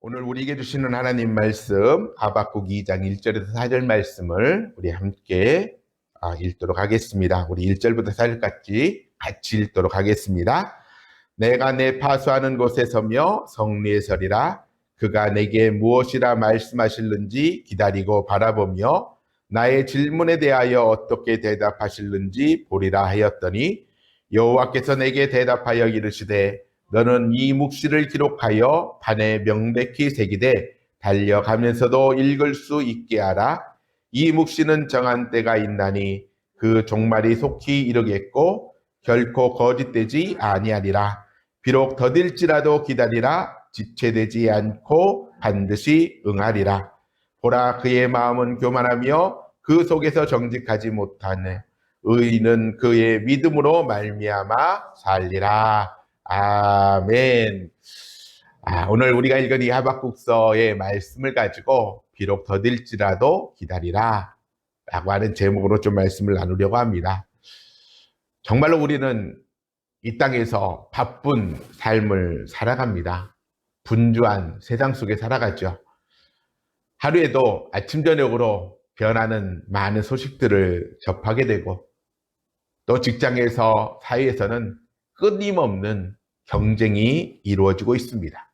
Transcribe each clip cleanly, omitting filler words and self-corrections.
오늘 우리에게 주시는 하나님 말씀 하박국 2장 1절에서 4절 말씀을 우리 함께 읽도록 하겠습니다. 우리 1절부터 4절까지 같이 읽도록 하겠습니다. 내가 내 파수하는 곳에 서며 성리에 서리라. 그가 내게 무엇이라 말씀하실는지 기다리고 바라보며 나의 질문에 대하여 어떻게 대답하실는지 보리라 하였더니 여호와께서 내게 대답하여 이르시되 너는 이 묵시를 기록하여 판에 명백히 새기되 달려가면서도 읽을 수 있게 하라. 이 묵시는 정한 때가 있나니 그 종말이 속히 이르겠고 결코 거짓되지 아니하리라. 비록 더딜지라도 기다리라. 지체되지 않고 반드시 응하리라. 보라, 그의 마음은 교만하며 그 속에서 정직하지 못하네. 의인은 그의 믿음으로 말미암아 살리라. 아멘. 오늘 우리가 읽은 이 하박국서의 말씀을 가지고 비록 더딜지라도 기다리라 라고 하는 제목으로 좀 말씀을 나누려고 합니다. 정말로 우리는 이 땅에서 바쁜 삶을 살아갑니다. 분주한 세상 속에 살아가죠. 하루에도 아침 저녁으로 변하는 많은 소식들을 접하게 되고 또 직장에서 사회에서는 끊임없는 경쟁이 이루어지고 있습니다.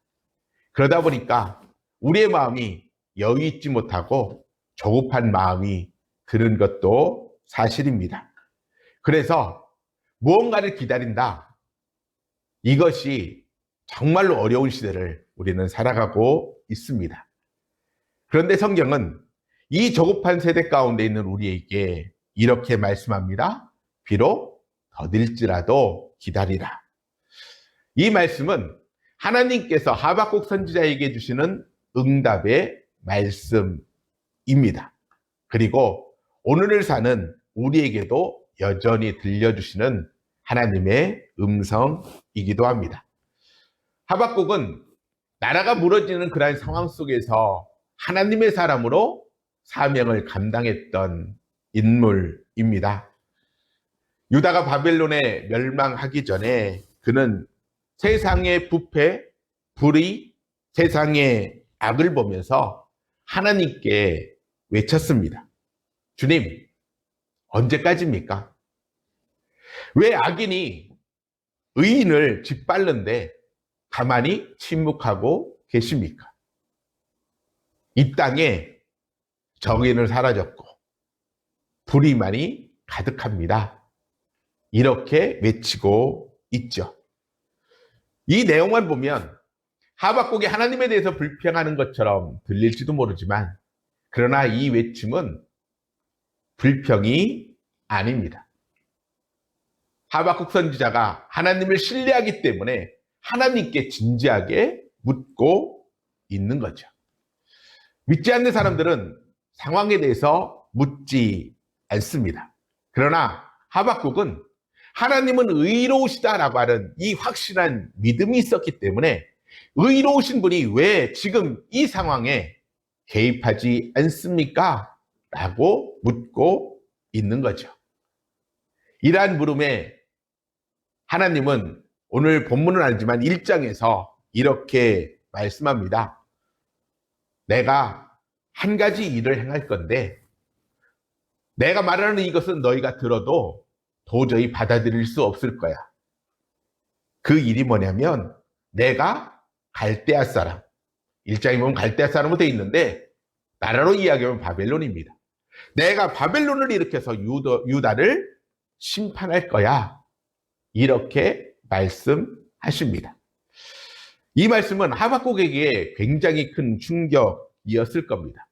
그러다 보니까 우리의 마음이 여유 있지 못하고 조급한 마음이 드는 것도 사실입니다. 그래서 무언가를 기다린다. 이것이 정말로 어려운 시대를 우리는 살아가고 있습니다. 그런데 성경은 이 조급한 세대 가운데 있는 우리에게 이렇게 말씀합니다. 비록 더딜지라도 기다리라. 이 말씀은 하나님께서 하박국 선지자에게 주시는 응답의 말씀입니다. 그리고 오늘을 사는 우리에게도 여전히 들려주시는 하나님의 음성이기도 합니다. 하박국은 나라가 무너지는 그러한 상황 속에서 하나님의 사람으로 사명을 감당했던 인물입니다. 유다가 바벨론에 멸망하기 전에 그는 세상의 부패, 불의, 세상의 악을 보면서 하나님께 외쳤습니다. 주님, 언제까지입니까? 왜 악인이 의인을 짓밟는데 가만히 침묵하고 계십니까? 이 땅에 정의는 사라졌고 불의만이 가득합니다. 이렇게 외치고 있죠. 이 내용만 보면 하박국이 하나님에 대해서 불평하는 것처럼 들릴지도 모르지만 그러나 이 외침은 불평이 아닙니다. 하박국 선지자가 하나님을 신뢰하기 때문에 하나님께 진지하게 묻고 있는 거죠. 믿지 않는 사람들은 상황에 대해서 묻지 않습니다. 그러나 하박국은 하나님은 의로우시다라고 하는 이 확실한 믿음이 있었기 때문에 의로우신 분이 왜 지금 이 상황에 개입하지 않습니까? 라고 묻고 있는 거죠. 이러한 물음에 하나님은 오늘 본문은 아니지만 1장에서 이렇게 말씀합니다. 내가 한 가지 일을 행할 건데 내가 말하는 이것은 너희가 들어도 도저히 받아들일 수 없을 거야. 그 일이 뭐냐면 내가 갈대아 사람, 1장에 보면 갈대아 사람으로 되어 있는데 나라로 이야기하면 바벨론입니다. 내가 바벨론을 일으켜서 유다를 심판할 거야. 이렇게 말씀하십니다. 이 말씀은 하박국에게 굉장히 큰 충격이었을 겁니다.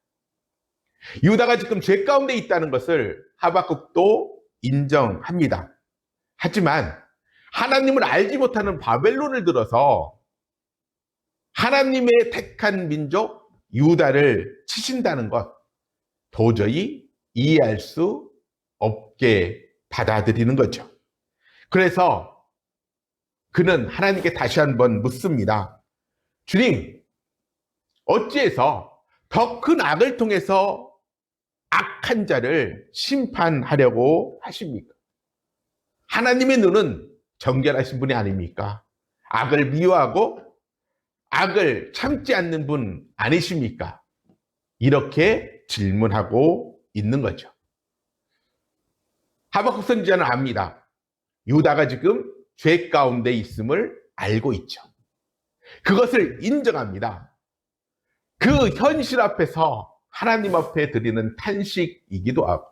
유다가 지금 죄 가운데 있다는 것을 하박국도 인정합니다. 하지만 하나님을 알지 못하는 바벨론을 들어서 하나님의 택한 민족 유다를 치신다는 것 도저히 이해할 수 없게 받아들이는 거죠. 그래서 그는 하나님께 다시 한번 묻습니다. 주님, 어찌해서 더 큰 악을 통해서 악한 자를 심판하려고 하십니까? 하나님의 눈은 정결하신 분이 아닙니까? 악을 미워하고 악을 참지 않는 분 아니십니까? 이렇게 질문하고 있는 거죠. 하박국 선지자는 압니다. 유다가 지금 죄 가운데 있음을 알고 있죠. 그것을 인정합니다. 그 현실 앞에서 하나님 앞에 드리는 탄식이기도 하고,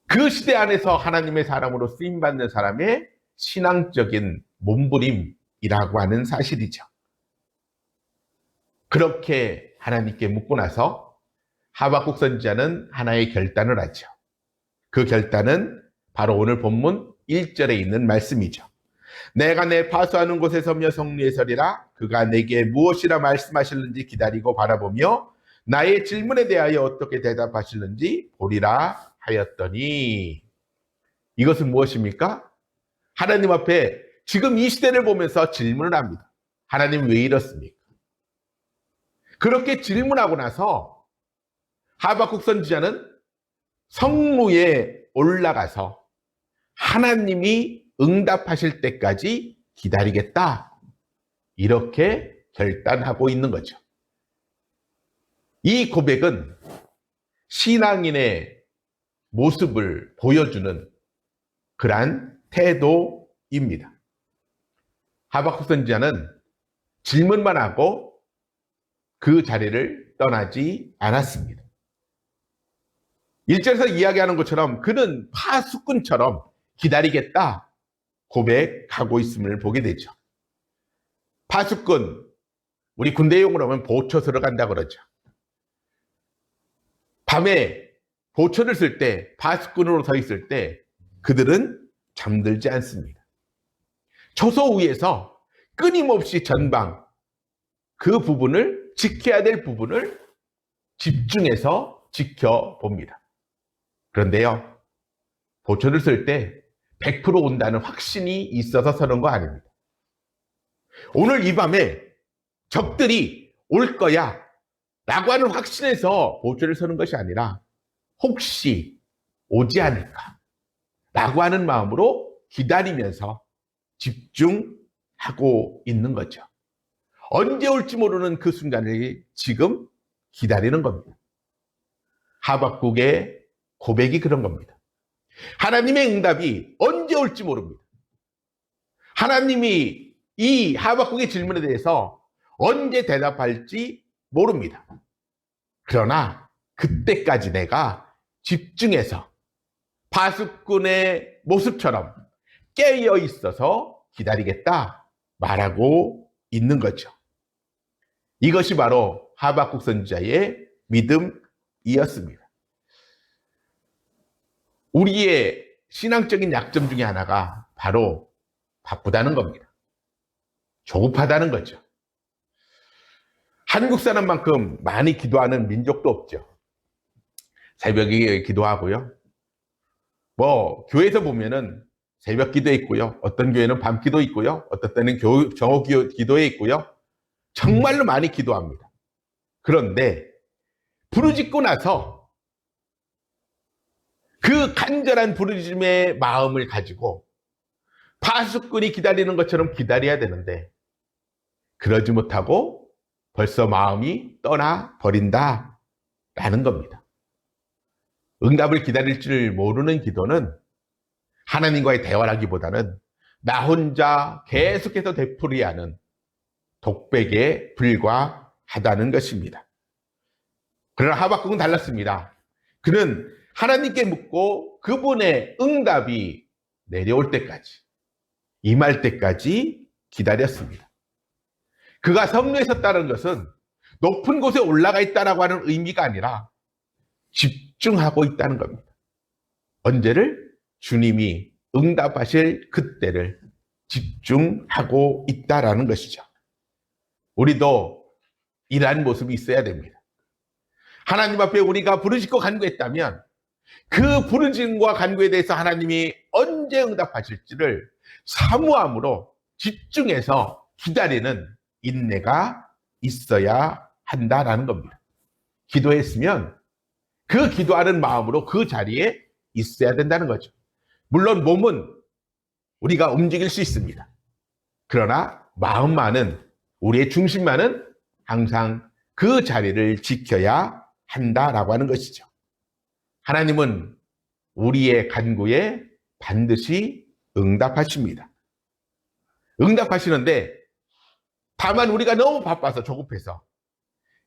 그 시대 안에서 하나님의 사람으로 쓰임받는 사람의 신앙적인 몸부림이라고 하는 사실이죠. 그렇게 하나님께 묻고 나서 하박국 선지자는 하나의 결단을 하죠. 그 결단은 바로 오늘 본문 1절에 있는 말씀이죠. 내가 내 파수하는 곳에 서며 성리에 서리라. 그가 내게 무엇이라 말씀하실는지 기다리고 바라보며 나의 질문에 대하여 어떻게 대답하실는지 보리라 하였더니, 이것은 무엇입니까? 하나님 앞에 지금 이 시대를 보면서 질문을 합니다. 하나님 왜 이렇습니까? 그렇게 질문하고 나서 하박국 선지자는 성루에 올라가서 하나님이 응답하실 때까지 기다리겠다, 이렇게 결단하고 있는 거죠. 이 고백은 신앙인의 모습을 보여주는 그러한 태도입니다. 하박국 선지자는 질문만 하고 그 자리를 떠나지 않았습니다. 1절에서 이야기하는 것처럼 그는 파수꾼처럼 기다리겠다 고백하고 있음을 보게 되죠. 파수꾼, 우리 군대 용어로 하면 보초 들어간다 그러죠. 밤에 보초를 쓸 때, 파수꾼으로 서 있을 때 그들은 잠들지 않습니다. 초소 위에서 끊임없이 전방, 그 부분을, 지켜야 될 부분을 집중해서 지켜봅니다. 그런데요, 보초를 쓸 때 100% 온다는 확신이 있어서 서는 거 아닙니다. 오늘 이 밤에 적들이 올 거야 라고 하는 확신에서 보초를 서는 것이 아니라 혹시 오지 않을까 라고 하는 마음으로 기다리면서 집중하고 있는 거죠. 언제 올지 모르는 그 순간을 지금 기다리는 겁니다. 하박국의 고백이 그런 겁니다. 하나님의 응답이 언제 올지 모릅니다. 하나님이 이 하박국의 질문에 대해서 언제 대답할지 모릅니다. 그러나 그때까지 내가 집중해서 파수꾼의 모습처럼 깨어 있어서 기다리겠다 말하고 있는 거죠. 이것이 바로 하박국 선지자의 믿음이었습니다. 우리의 신앙적인 약점 중에 하나가 바로 바쁘다는 겁니다. 조급하다는 거죠. 한국 사람만큼 많이 기도하는 민족도 없죠. 새벽에 기도하고요. 교회에서 보면은 새벽 기도에 있고요. 어떤 교회는 밤 기도 있고요. 어떤 때는 정오 기도에 있고요. 정말로 많이 기도합니다. 그런데 부르짖고 나서 그 간절한 부르짖음의 마음을 가지고 파수꾼이 기다리는 것처럼 기다려야 되는데 그러지 못하고 벌써 마음이 떠나버린다라는 겁니다. 응답을 기다릴 줄 모르는 기도는 하나님과의 대화라기보다는 나 혼자 계속해서 되풀이하는 독백에 불과하다는 것입니다. 그러나 하박국은 달랐습니다. 그는 하나님께 묻고 그분의 응답이 내려올 때까지, 임할 때까지 기다렸습니다. 그가 성루에 섰다는 것은 높은 곳에 올라가 있다라고 하는 의미가 아니라 집중하고 있다는 겁니다. 언제를? 주님이 응답하실 그때를 집중하고 있다라는 것이죠. 우리도 이러한 모습이 있어야 됩니다. 하나님 앞에 우리가 부르짖고 간구했다면 그 부르짖음과 간구에 대해서 하나님이 언제 응답하실지를 사모함으로 집중해서 기다리는 인내가 있어야 한다라는 겁니다. 기도했으면 그 기도하는 마음으로 그 자리에 있어야 된다는 거죠. 물론 몸은 우리가 움직일 수 있습니다. 그러나 마음만은 우리의 중심만은 항상 그 자리를 지켜야 한다라고 하는 것이죠. 하나님은 우리의 간구에 반드시 응답하십니다. 응답하시는데 다만 우리가 너무 바빠서 조급해서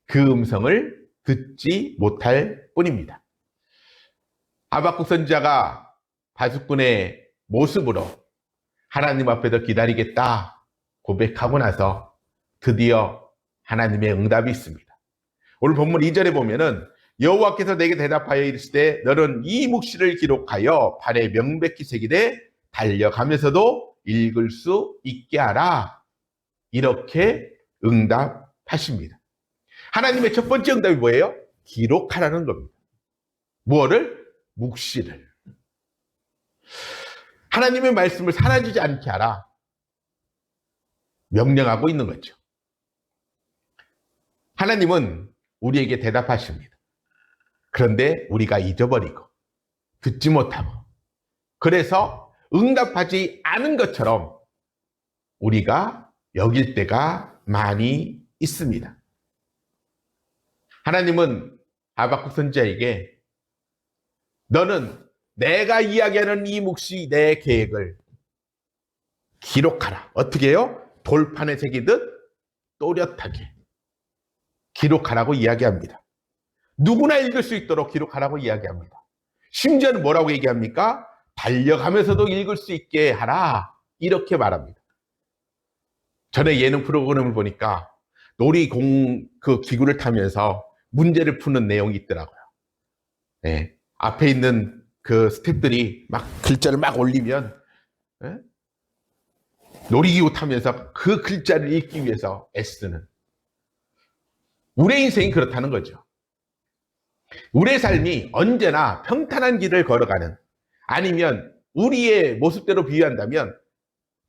그 음성을 듣지 못할 뿐입니다. 하박국 선지자가 바수꾼의 모습으로 하나님 앞에서 기다리겠다 고백하고 나서 드디어 하나님의 응답이 있습니다. 오늘 본문 2절에 보면은 여호와께서 내게 대답하여 이르시되 너는 이 묵시를 기록하여 발에 명백히 새기되 달려가면서도 읽을 수 있게 하라. 이렇게 응답하십니다. 하나님의 첫 번째 응답이 뭐예요? 기록하라는 겁니다. 무엇을? 묵시를. 하나님의 말씀을 사라지지 않게 하라. 명령하고 있는 거죠. 하나님은 우리에게 대답하십니다. 그런데 우리가 잊어버리고 듣지 못하고 그래서 응답하지 않은 것처럼 우리가 여길 때가 많이 있습니다. 하나님은 하박국 선지자에게 너는 내가 이야기하는 이 묵시 내 계획을 기록하라. 어떻게 해요? 돌판에 새기듯 또렷하게 기록하라고 이야기합니다. 누구나 읽을 수 있도록 기록하라고 이야기합니다. 심지어는 뭐라고 얘기합니까? 달려가면서도 읽을 수 있게 하라. 이렇게 말합니다. 전에 예능 프로그램을 보니까 놀이공 그 기구를 타면서 문제를 푸는 내용이 있더라고요. 네. 앞에 있는 그 스태프들이 막 글자를 막 올리면 네? 놀이기구 타면서 그 글자를 읽기 위해서 애쓰는 우리의 인생이 그렇다는 거죠. 우리의 삶이 언제나 평탄한 길을 걸어가는 아니면 우리의 모습대로 비유한다면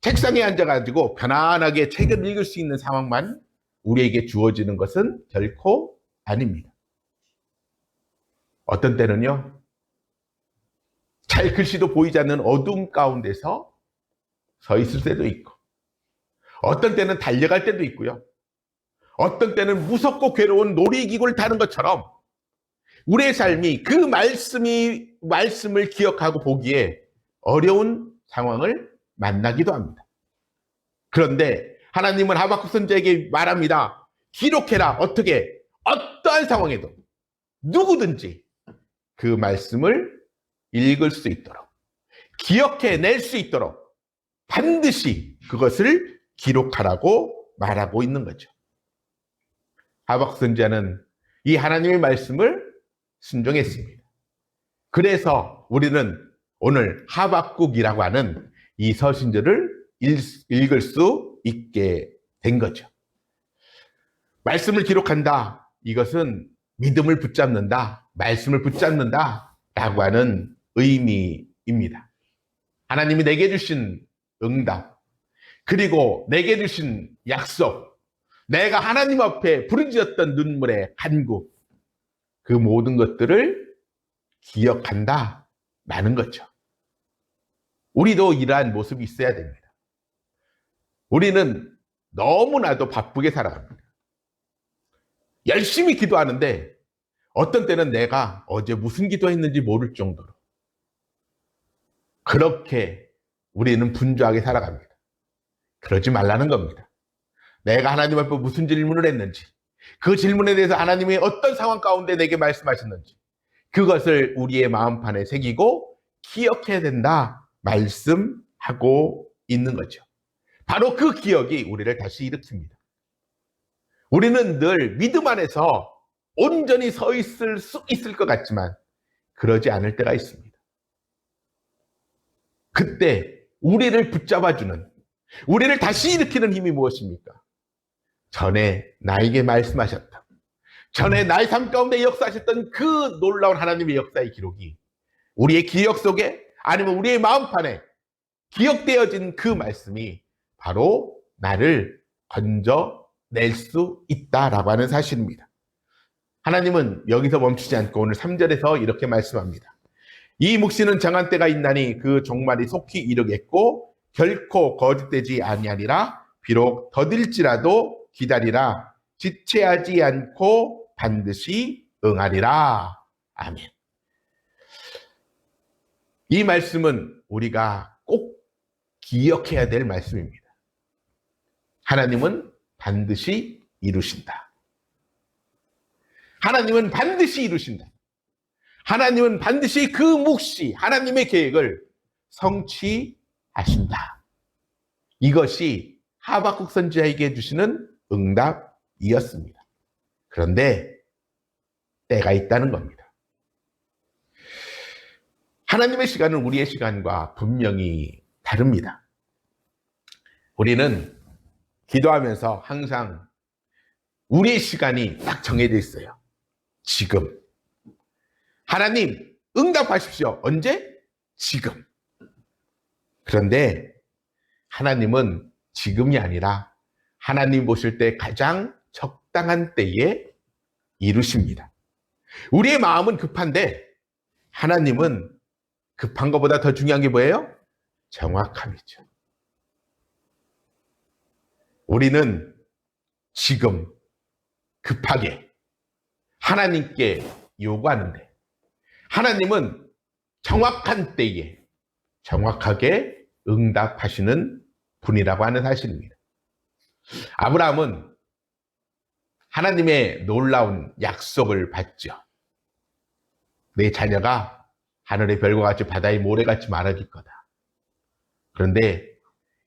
책상에 앉아가지고 편안하게 책을 읽을 수 있는 상황만 우리에게 주어지는 것은 결코 아닙니다. 어떤 때는요, 잘 글씨도 보이지 않는 어둠 가운데서 서 있을 때도 있고, 어떤 때는 달려갈 때도 있고요. 어떤 때는 무섭고 괴로운 놀이기구를 타는 것처럼 우리의 삶이 그 말씀을 기억하고 보기에 어려운 상황을 만나기도 합니다. 그런데 하나님은 하박국 선지자에게 말합니다. 기록해라. 어떻게? 어떠한 상황에도 누구든지 그 말씀을 읽을 수 있도록 기억해낼 수 있도록 반드시 그것을 기록하라고 말하고 있는 거죠. 하박국 선지자는 이 하나님의 말씀을 순종했습니다. 그래서 우리는 오늘 하박국이라고 하는 이 서신들을 읽을 수 있게 된 거죠. 말씀을 기록한다. 이것은 믿음을 붙잡는다. 말씀을 붙잡는다. 라고 하는 의미입니다. 하나님이 내게 주신 응답, 그리고 내게 주신 약속, 내가 하나님 앞에 부르짖었던 눈물의 간구, 그 모든 것들을 기억한다. 라는 거죠. 우리도 이러한 모습이 있어야 됩니다. 우리는 너무나도 바쁘게 살아갑니다. 열심히 기도하는데 어떤 때는 내가 어제 무슨 기도했는지 모를 정도로 그렇게 우리는 분주하게 살아갑니다. 그러지 말라는 겁니다. 내가 하나님 앞에 무슨 질문을 했는지, 그 질문에 대해서 하나님이 어떤 상황 가운데 내게 말씀하셨는지 그것을 우리의 마음판에 새기고 기억해야 된다 말씀하고 있는 거죠. 바로 그 기억이 우리를 다시 일으킵니다. 우리는 늘 믿음 안에서 온전히 서 있을 수 있을 것 같지만 그러지 않을 때가 있습니다. 그때 우리를 붙잡아주는, 우리를 다시 일으키는 힘이 무엇입니까? 전에 나에게 말씀하셨다. 전에 나의 삶 가운데 역사하셨던 그 놀라운 하나님의 역사의 기록이 우리의 기억 속에 아니면 우리의 마음판에 기억되어진 그 말씀이 바로 나를 건져낼 수 있다라고 하는 사실입니다. 하나님은 여기서 멈추지 않고 오늘 3절에서 이렇게 말씀합니다. 이 묵시는 정한 때가 있나니 그 종말이 속히 이르겠고 결코 거짓되지 아니하리라. 비록 더딜지라도 기다리라. 지체하지 않고 반드시 응하리라. 아멘. 이 말씀은 우리가 꼭 기억해야 될 말씀입니다. 하나님은 반드시 이루신다. 하나님은 반드시 이루신다. 하나님은 반드시 그 묵시, 하나님의 계획을 성취하신다. 이것이 하박국 선지자에게 주시는 응답이었습니다. 그런데 때가 있다는 겁니다. 하나님의 시간은 우리의 시간과 분명히 다릅니다. 우리는 기도하면서 항상 우리의 시간이 딱 정해져 있어요. 지금. 하나님, 응답하십시오. 언제? 지금. 그런데 하나님은 지금이 아니라 하나님 보실 때 가장 적당한 때에 이루십니다. 우리의 마음은 급한데 하나님은 급한 것보다 더 중요한 게 뭐예요? 정확함이죠. 우리는 지금 급하게 하나님께 요구하는데 하나님은 정확한 때에 정확하게 응답하시는 분이라고 하는 사실입니다. 아브라함은 하나님의 놀라운 약속을 받죠. 내 자녀가 하늘의 별과 같이 바다의 모래같이 많아질 거다. 그런데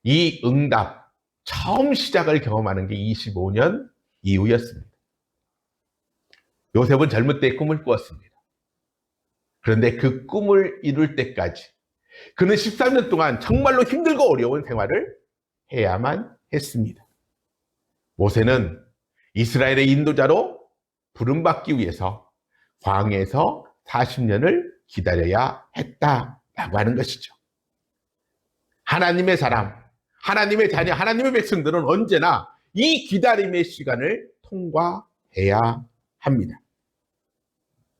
이 응답 처음 시작을 경험하는 게 25년 이후였습니다. 요셉은 젊을 때 꿈을 꾸었습니다. 그런데 그 꿈을 이룰 때까지 그는 13년 동안 정말로 힘들고 어려운 생활을 해야만 했습니다. 모세는 이스라엘의 인도자로 부름받기 위해서 광야에서 40년을 기다려야 했다라고 하는 것이죠. 하나님의 사람, 하나님의 자녀, 하나님의 백성들은 언제나 이 기다림의 시간을 통과해야 합니다.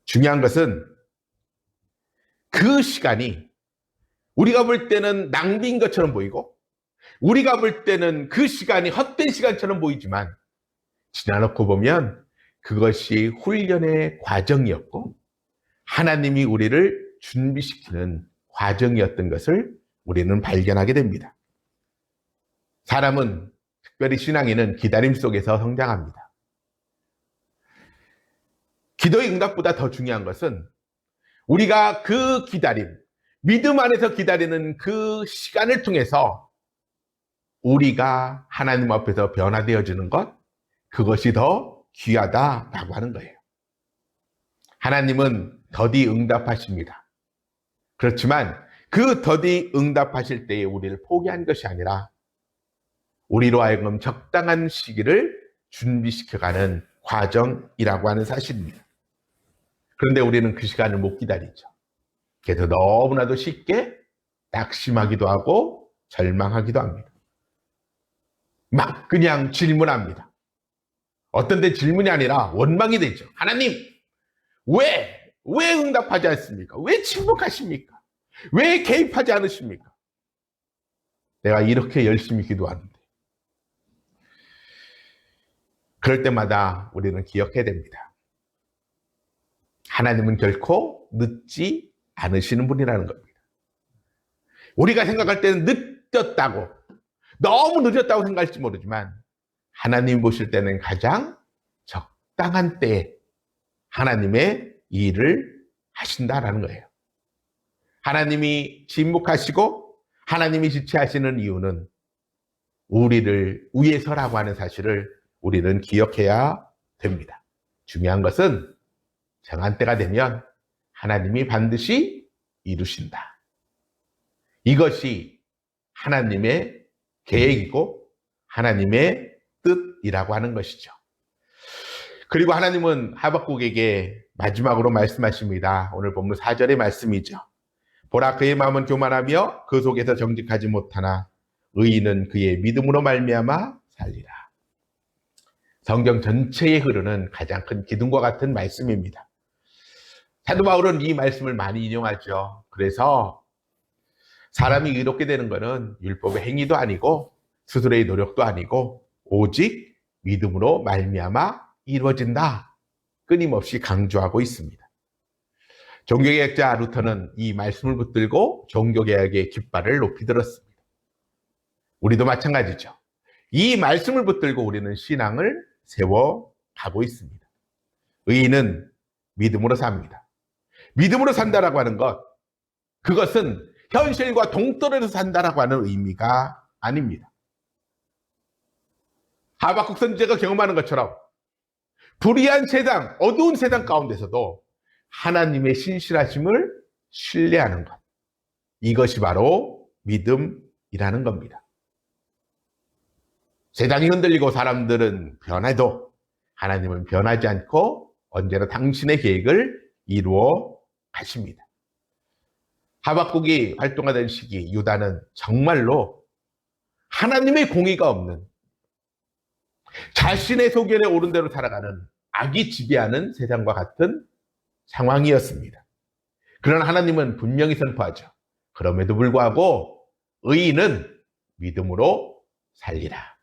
중요한 것은 그 시간이 우리가 볼 때는 낭비인 것처럼 보이고 우리가 볼 때는 그 시간이 헛된 시간처럼 보이지만 지나놓고 보면 그것이 훈련의 과정이었고 하나님이 우리를 준비시키는 과정이었던 것을 우리는 발견하게 됩니다. 사람은, 특별히 신앙인은 기다림 속에서 성장합니다. 기도의 응답보다 더 중요한 것은 우리가 그 기다림, 믿음 안에서 기다리는 그 시간을 통해서 우리가 하나님 앞에서 변화되어지는 것, 그것이 더 귀하다라고 하는 거예요. 하나님은 더디 응답하십니다. 그렇지만 그 더디 응답하실 때에 우리를 포기한 것이 아니라 우리로 하여금 적당한 시기를 준비시켜가는 과정이라고 하는 사실입니다. 그런데 우리는 그 시간을 못 기다리죠. 그래서 너무나도 쉽게 낙심하기도 하고 절망하기도 합니다. 막 그냥 질문합니다. 어떤 때 질문이 아니라 원망이 되죠. 하나님, 왜 응답하지 않습니까? 왜 침묵하십니까? 왜 개입하지 않으십니까? 내가 이렇게 열심히 기도하는데. 그럴 때마다 우리는 기억해야 됩니다. 하나님은 결코 늦지 않으시는 분이라는 겁니다. 우리가 생각할 때는 늦었다고, 너무 늦었다고 생각할지 모르지만 하나님 보실 때는 가장 적당한 때에 하나님의 일을 하신다라는 거예요. 하나님이 침묵하시고 하나님이 지체하시는 이유는 우리를 위해서라고 하는 사실을 우리는 기억해야 됩니다. 중요한 것은 정한 때가 되면 하나님이 반드시 이루신다. 이것이 하나님의 계획이고 하나님의 뜻이라고 하는 것이죠. 그리고 하나님은 하박국에게 마지막으로 말씀하십니다. 오늘 본문 4절의 말씀이죠. 보라, 그의 마음은 교만하며 그 속에서 정직하지 못하나 의인은 그의 믿음으로 말미암아 살리라. 성경 전체에 흐르는 가장 큰 기둥과 같은 말씀입니다. 사도 바울은 이 말씀을 많이 인용하죠. 그래서 사람이 의롭게 되는 것은 율법의 행위도 아니고 스스로의 노력도 아니고 오직 믿음으로 말미암아 이루어진다. 끊임없이 강조하고 있습니다. 종교개혁자 루터는 이 말씀을 붙들고 종교개혁의 깃발을 높이 들었습니다. 우리도 마찬가지죠. 이 말씀을 붙들고 우리는 신앙을 세워가고 있습니다. 의인은 믿음으로 삽니다. 믿음으로 산다라고 하는 것, 그것은 현실과 동떨어져서 산다라고 하는 의미가 아닙니다. 하박국 선지자가 경험하는 것처럼 불의한 세상, 어두운 세상 가운데서도 하나님의 신실하심을 신뢰하는 것, 이것이 바로 믿음이라는 겁니다. 세상이 흔들리고 사람들은 변해도 하나님은 변하지 않고 언제나 당신의 계획을 이루어 가십니다. 하박국이 활동하던 시기 유다는 정말로 하나님의 공의가 없는, 자신의 소견에 오른 대로 살아가는 악이 지배하는 세상과 같은 상황이었습니다. 그러나 하나님은 분명히 선포하죠. 그럼에도 불구하고 의인은 믿음으로 살리라.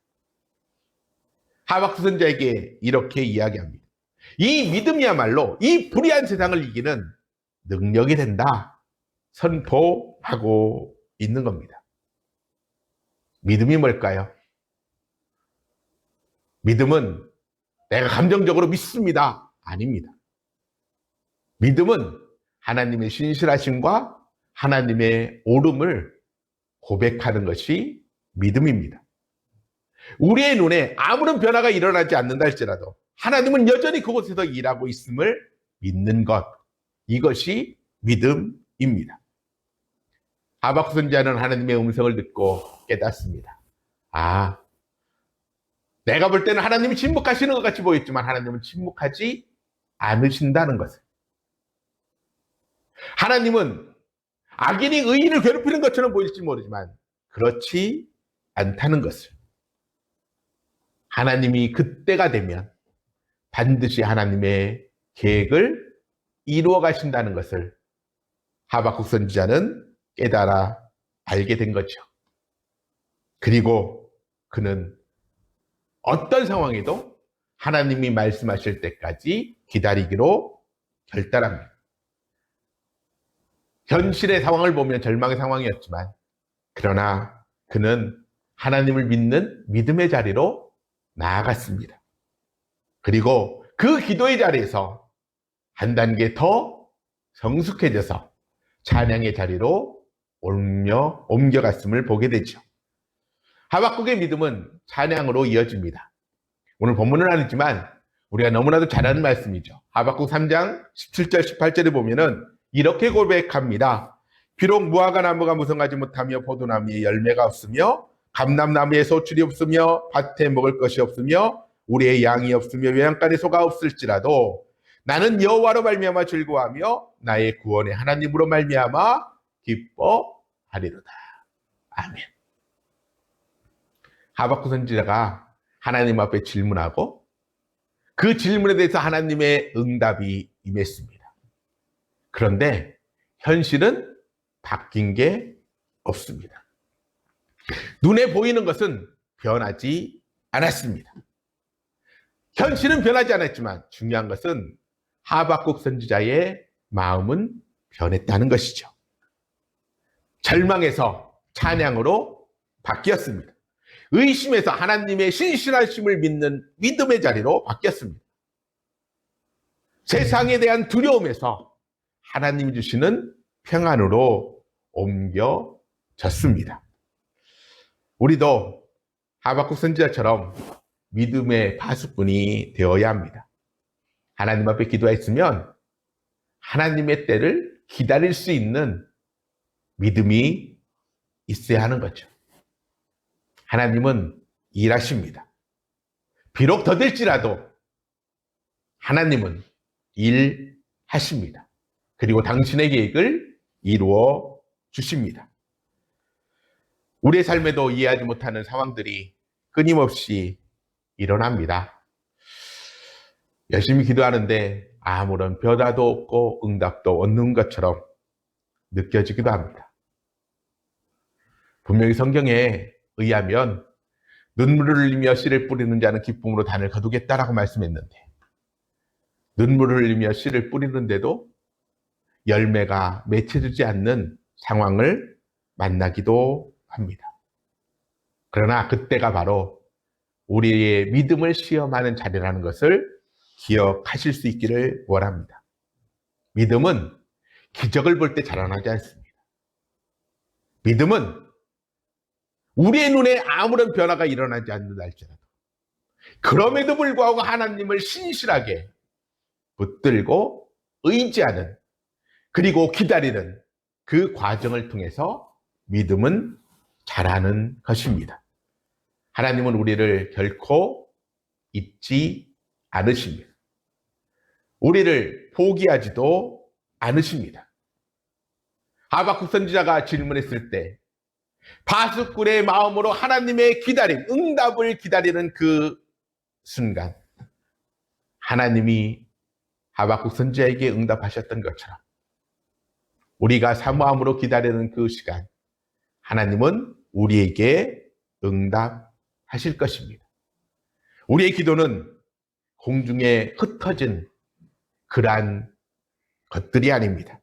하박국 선지자에게 이렇게 이야기합니다. 이 믿음이야말로 이 불의한 세상을 이기는 능력이 된다. 선포하고 있는 겁니다. 믿음이 뭘까요? 믿음은 내가 감정적으로 믿습니다. 아닙니다. 믿음은 하나님의 신실하심과 하나님의 옳음을 고백하는 것이 믿음입니다. 우리의 눈에 아무런 변화가 일어나지 않는다 할지라도 하나님은 여전히 그곳에서 일하고 있음을 믿는 것, 이것이 믿음입니다. 하박국 선지자는 하나님의 음성을 듣고 깨닫습니다. 아, 내가 볼 때는 하나님이 침묵하시는 것 같이 보였지만 하나님은 침묵하지 않으신다는 것을. 하나님은 악인이 의인을 괴롭히는 것처럼 보일지 모르지만 그렇지 않다는 것을. 하나님이 그때가 되면 반드시 하나님의 계획을 이루어 가신다는 것을 하박국 선지자는 깨달아 알게 된 거죠. 그리고 그는 어떤 상황에도 하나님이 말씀하실 때까지 기다리기로 결단합니다. 현실의 상황을 보면 절망의 상황이었지만 그러나 그는 하나님을 믿는 믿음의 자리로 나아갔습니다. 그리고 그 기도의 자리에서 한 단계 더 성숙해져서 찬양의 자리로 옮겨갔음을 보게 되죠. 하박국의 믿음은 찬양으로 이어집니다. 오늘 본문은 아니지만 우리가 너무나도 잘 아는 말씀이죠. 하박국 3장 17절 18절에 보면은 이렇게 고백합니다. 비록 무화과 나무가 무성하지 못하며 포도나무에 열매가 없으며 감람나무에 소출이 없으며 밭에 먹을 것이 없으며 우리의 양이 없으며 외양간에 소가 없을지라도 나는 여호와로 말미암아 즐거워하며 나의 구원의 하나님으로 말미암아 기뻐하리로다. 아멘. 하박국 선지자가 하나님 앞에 질문하고 그 질문에 대해서 하나님의 응답이 임했습니다. 그런데 현실은 바뀐 게 없습니다. 눈에 보이는 것은 변하지 않았습니다. 현실은 변하지 않았지만 중요한 것은 하박국 선지자의 마음은 변했다는 것이죠. 절망에서 찬양으로 바뀌었습니다. 의심에서 하나님의 신실하심을 믿는 믿음의 자리로 바뀌었습니다. 세상에 대한 두려움에서 하나님이 주시는 평안으로 옮겨졌습니다. 우리도 하박국 선지자처럼 믿음의 파수꾼이 되어야 합니다. 하나님 앞에 기도했으면 하나님의 때를 기다릴 수 있는 믿음이 있어야 하는 거죠. 하나님은 일하십니다. 비록 더딜지라도 하나님은 일하십니다. 그리고 당신의 계획을 이루어 주십니다. 우리의 삶에도 이해하지 못하는 상황들이 끊임없이 일어납니다. 열심히 기도하는데 아무런 변화도 없고 응답도 없는 것처럼 느껴지기도 합니다. 분명히 성경에 의하면 눈물을 흘리며 씨를 뿌리는 자는 기쁨으로 단을 거두겠다라고 말씀했는데 눈물을 흘리며 씨를 뿌리는데도 열매가 맺혀지지 않는 상황을 만나기도 합니다. 그러나 그때가 바로 우리의 믿음을 시험하는 자리라는 것을 기억하실 수 있기를 원합니다. 믿음은 기적을 볼 때 자라나지 않습니다. 믿음은 우리의 눈에 아무런 변화가 일어나지 않는 날짜라도 그럼에도 불구하고 하나님을 신실하게 붙들고 의지하는 그리고 기다리는 그 과정을 통해서 믿음은 자라는 것입니다. 하나님은 우리를 결코 잊지 않으십니다. 우리를 포기하지도 않으십니다. 하박국 선지자가 질문했을 때 바수꿀의 마음으로 하나님의 기다림, 응답을 기다리는 그 순간 하나님이 하박국 선지자에게 응답하셨던 것처럼 우리가 사모함으로 기다리는 그 시간 하나님은 우리에게 응답하실 것입니다. 우리의 기도는 공중에 흩어진 그러한 것들이 아닙니다.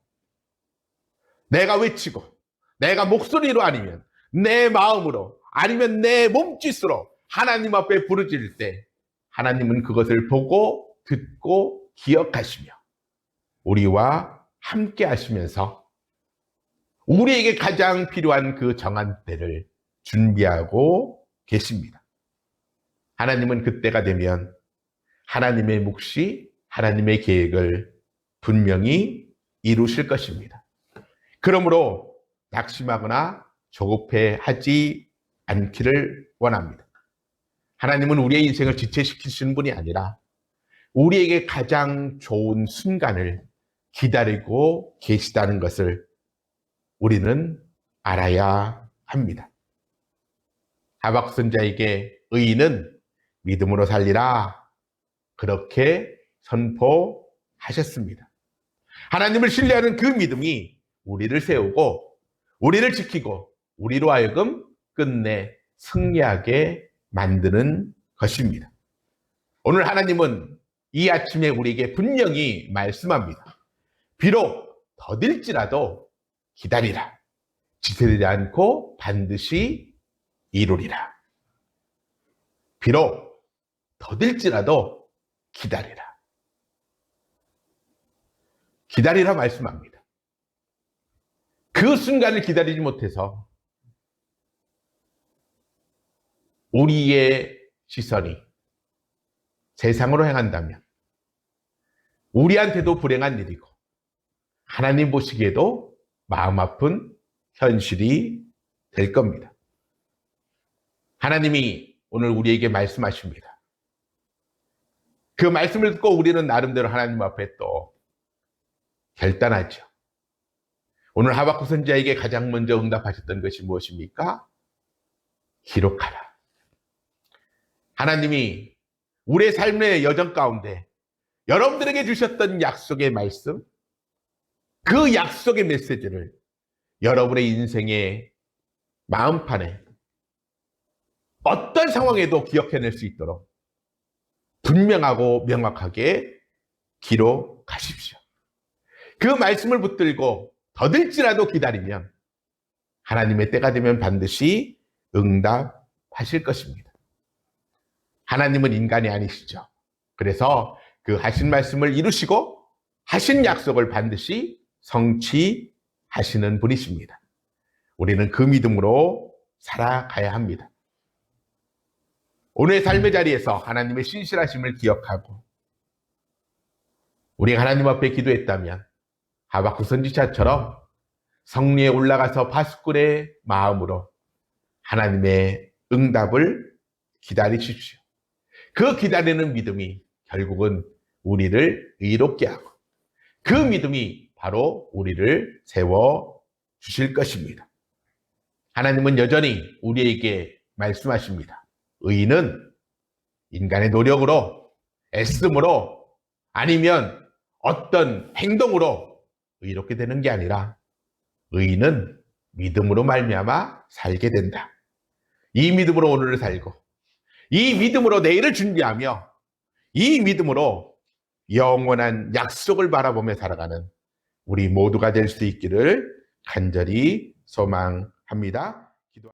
내가 외치고 내가 목소리로 아니면 내 마음으로 아니면 내 몸짓으로 하나님 앞에 부르짖을 때 하나님은 그것을 보고 듣고 기억하시며 우리와 함께 하시면서 우리에게 가장 필요한 그 정한 때를 준비하고 계십니다. 하나님은 그때가 되면 하나님의 몫이 하나님의 계획을 분명히 이루실 것입니다. 그러므로 낙심하거나 조급해하지 않기를 원합니다. 하나님은 우리의 인생을 지체시키시는 분이 아니라 우리에게 가장 좋은 순간을 기다리고 계시다는 것을 우리는 알아야 합니다. 하박국 선지자에게 의인은 믿음으로 살리라 그렇게 선포하셨습니다. 하나님을 신뢰하는 그 믿음이 우리를 세우고 우리를 지키고 우리로 하여금 끝내 승리하게 만드는 것입니다. 오늘 하나님은 이 아침에 우리에게 분명히 말씀합니다. 비록 더딜지라도 기다리라. 지체되지 않고 반드시 이루리라. 비록 더딜지라도 기다리라. 기다리라 말씀합니다. 그 순간을 기다리지 못해서 우리의 시선이 세상으로 향한다면 우리한테도 불행한 일이고 하나님 보시기에도 마음 아픈 현실이 될 겁니다. 하나님이 오늘 우리에게 말씀하십니다. 그 말씀을 듣고 우리는 나름대로 하나님 앞에 또 결단하죠. 오늘 하박국 선지자에게 가장 먼저 응답하셨던 것이 무엇입니까? 기록하라. 하나님이 우리의 삶의 여정 가운데 여러분들에게 주셨던 약속의 말씀, 그 약속의 메시지를 여러분의 인생의 마음판에 어떤 상황에도 기억해낼 수 있도록 분명하고 명확하게 기록하십시오. 그 말씀을 붙들고 더딜지라도 기다리면 하나님의 때가 되면 반드시 응답하실 것입니다. 하나님은 인간이 아니시죠. 그래서 그 하신 말씀을 이루시고 하신 약속을 반드시 성취하시는 분이십니다. 우리는 그 믿음으로 살아가야 합니다. 오늘의 삶의 자리에서 하나님의 신실하심을 기억하고 우리가 하나님 앞에 기도했다면 하박국 선지자처럼 성리에 올라가서 바수꿀의 마음으로 하나님의 응답을 기다리십시오. 그 기다리는 믿음이 결국은 우리를 의롭게 하고 그 믿음이 바로 우리를 세워 주실 것입니다. 하나님은 여전히 우리에게 말씀하십니다. 의인은 인간의 노력으로 애씀으로 아니면 어떤 행동으로 의롭게 되는 게 아니라 의인은 믿음으로 말미암아 살게 된다. 이 믿음으로 오늘을 살고 이 믿음으로 내일을 준비하며 이 믿음으로 영원한 약속을 바라보며 살아가는 우리 모두가 될 수 있기를 간절히 소망합니다.